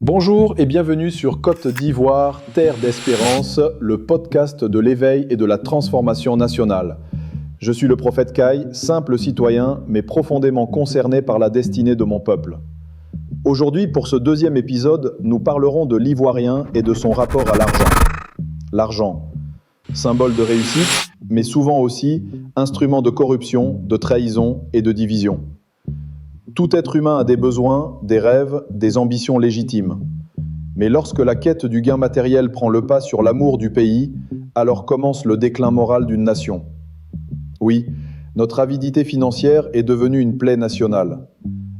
Bonjour et bienvenue sur Côte d'Ivoire, Terre d'Espérance, le podcast de l'éveil et de la transformation nationale. Je suis le prophète Kai, simple citoyen, mais profondément concerné par la destinée de mon peuple. Aujourd'hui, pour ce deuxième épisode, nous parlerons de l'Ivoirien et de son rapport à l'argent. L'argent, symbole de réussite, mais souvent aussi instrument de corruption, de trahison et de division. Tout être humain a des besoins, des rêves, des ambitions légitimes. Mais lorsque la quête du gain matériel prend le pas sur l'amour du pays, alors commence le déclin moral d'une nation. Oui, notre avidité financière est devenue une plaie nationale.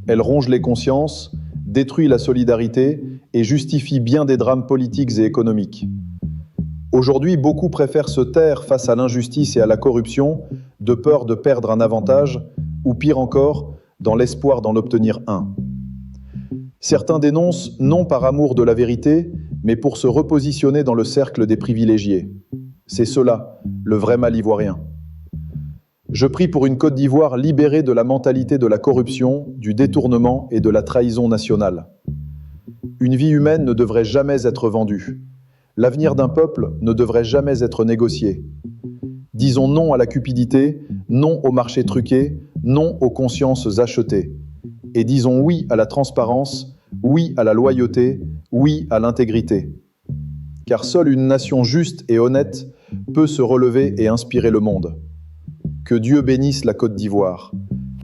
Elle ronge les consciences, détruit la solidarité et justifie bien des drames politiques et économiques. Aujourd'hui, beaucoup préfèrent se taire face à l'injustice et à la corruption, de peur de perdre un avantage, ou pire encore, dans l'espoir d'en obtenir un. Certains dénoncent non par amour de la vérité, mais pour se repositionner dans le cercle des privilégiés. C'est cela, le vrai mal ivoirien. Je prie pour une Côte d'Ivoire libérée de la mentalité de la corruption, du détournement et de la trahison nationale. Une vie humaine ne devrait jamais être vendue. L'avenir d'un peuple ne devrait jamais être négocié. Disons non à la cupidité, non au marché truqué, non aux consciences achetées. Et disons oui à la transparence, oui à la loyauté, oui à l'intégrité. Car seule une nation juste et honnête peut se relever et inspirer le monde. Que Dieu bénisse la Côte d'Ivoire.